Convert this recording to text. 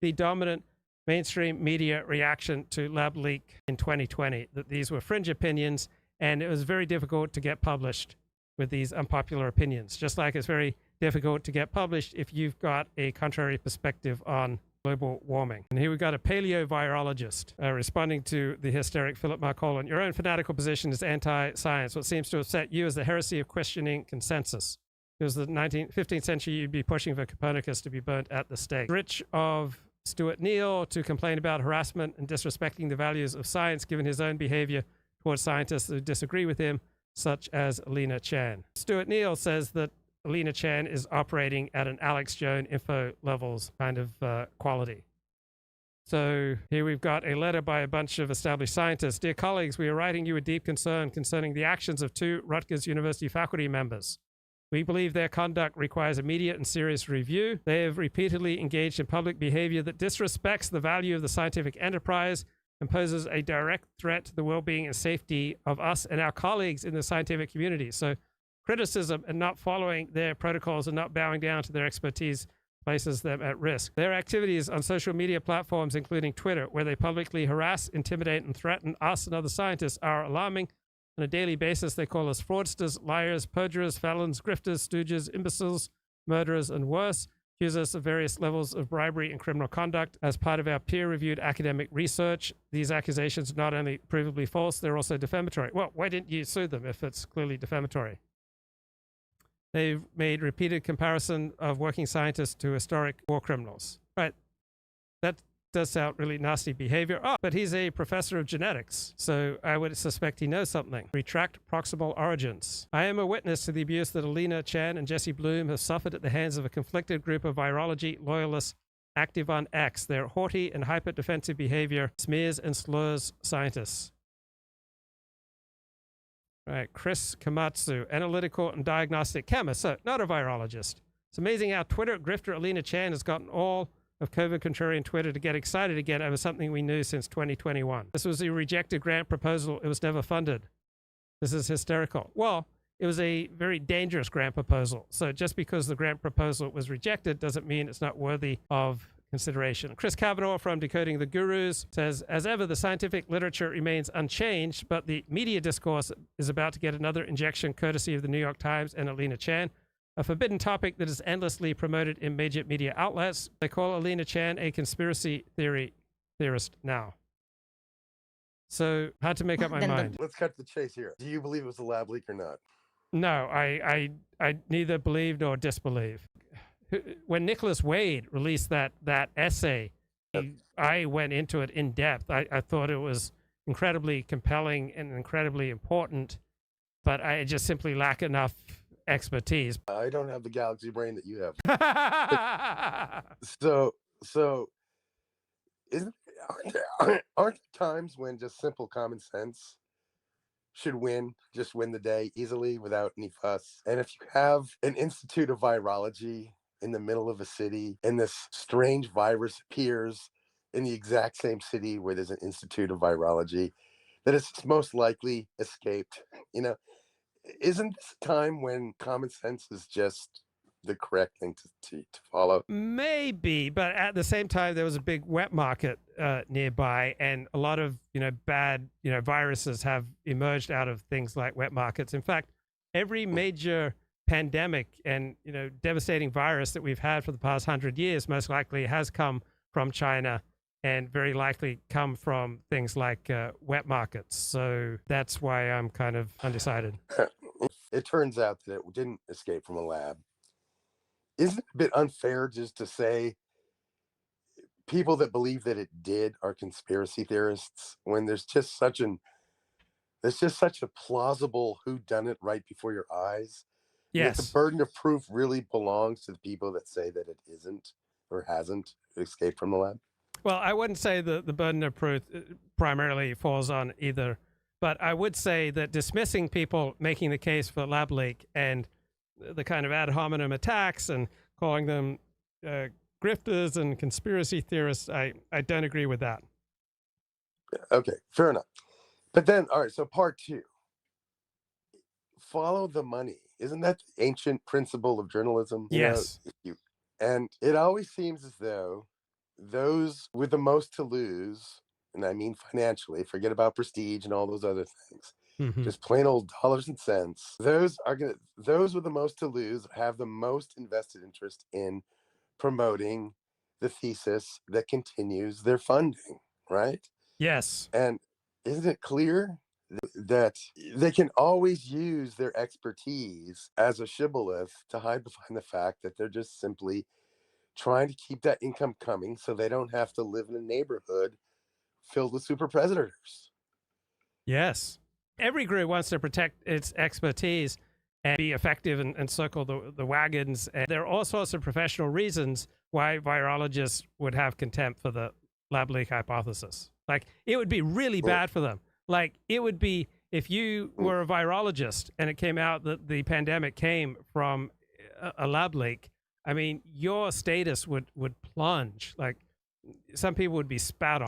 the dominant mainstream media reaction to lab leak in 2020, that these were fringe opinions, and it was very difficult to get published with these unpopular opinions, just like it's very difficult to get published if you've got a contrary perspective on global warming. And here we've got a paleovirologist responding to the hysteric Philip Marcolin. Your own fanatical position is anti-science. What seems to upset you is the heresy of questioning consensus. It was the 15th century, you'd be pushing for Copernicus to be burnt at the stake. Rich of Stuart Neal to complain about harassment and disrespecting the values of science given his own behavior towards scientists who disagree with him, such as Alina Chan. Stuart Neal says that Alina Chan is operating at an Alex Jones info levels kind of quality. So here we've got a letter by a bunch of established scientists. Dear colleagues, we are writing you with deep concern concerning the actions of 2 Rutgers University faculty members. We believe their conduct requires immediate and serious review. They have repeatedly engaged in public behavior that disrespects the value of the scientific enterprise and poses a direct threat to the well-being and safety of us and our colleagues in the scientific community. So criticism and not following their protocols and not bowing down to their expertise places them at risk. Their activities on social media platforms, including Twitter, where they publicly harass, intimidate, and threaten us and other scientists, are alarming. On a daily basis, they call us fraudsters, liars, perjurers, felons, grifters, stooges, imbeciles, murderers, and worse. Accuse us of various levels of bribery and criminal conduct as part of our peer-reviewed academic research. These accusations are not only provably false, they're also defamatory. Well, why didn't you sue them if it's clearly defamatory? They've made repeated comparison of working scientists to historic war criminals. Right. That does sound really nasty behavior. Oh, but he's a professor of genetics, so I would suspect he knows something. Retract proximal origins. I am a witness to the abuse that Alina Chan and Jesse Bloom have suffered at the hands of a conflicted group of virology loyalists active on X. Their haughty and hyper-defensive behavior smears and slurs scientists. Right, Chris Komatsu, analytical and diagnostic chemist, so not a virologist. It's amazing how Twitter grifter Alina Chan has gotten all of COVID contrarian Twitter to get excited again over something we knew since 2021. This was a rejected grant proposal. It was never funded. This is hysterical. Well, it was a very dangerous grant proposal. So just because the grant proposal was rejected doesn't mean it's not worthy of consideration. Chris Kavanaugh from Decoding the Gurus says, as ever, the scientific literature remains unchanged, but the media discourse is about to get another injection courtesy of the New York Times and Alina Chan, a forbidden topic that is endlessly promoted in major media outlets. They call Alina Chan a conspiracy theorist now. So hard to make up my mind. Let's cut to the chase here. Do you believe it was a lab leak or not? No, I neither believe nor disbelieve. When Nicholas Wade released that essay, I went into it in depth. I thought it was incredibly compelling and incredibly important, but I just simply lack enough expertise. I don't have the galaxy brain that you have. So aren't there times when just simple common sense should win the day easily without any fuss? And if you have an institute of virology in the middle of a city and this strange virus appears in the exact same city where there's an institute of virology, that it's most likely escaped, isn't this a time when common sense is just the correct thing to follow? Maybe, but at the same time, there was a big wet market nearby, and a lot of bad viruses have emerged out of things like wet markets. In fact, every major pandemic and devastating virus that we've had for the past 100 years most likely has come from China, and very likely come from things like wet markets. So that's why I'm kind of undecided. It turns out that it didn't escape from a lab. Isn't it a bit unfair just to say people that believe that it did are conspiracy theorists when there's just such a plausible whodunit right before your eyes? Yes. The burden of proof really belongs to the people that say that it isn't or hasn't escaped from the lab. Well, I wouldn't say the burden of proof primarily falls on either, but I would say that dismissing people making the case for lab leak and the kind of ad hominem attacks and calling them grifters and conspiracy theorists, I don't agree with that. Okay, fair enough. But then, all right, so part 2. Follow the money. Isn't that the ancient principle of journalism? Yes. And it always seems as though those with the most to lose, and I mean financially, forget about prestige and all those other things. Hmm. Just plain old dollars and cents. Those with the most to lose have the most invested interest in promoting the thesis that continues their funding, right? Yes. And isn't it clear that they can always use their expertise as a shibboleth to hide behind the fact that they're just simply trying to keep that income coming so they don't have to live in a neighborhood filled with super predators? Yes. Every group wants to protect its expertise and be effective and circle the wagons. And there are all sorts of professional reasons why virologists would have contempt for the lab leak hypothesis. Like, it would be really bad for them. Like, it would be if you were a virologist and it came out that the pandemic came from a lab leak. I mean, your status would plunge. Like, some people would be spat on.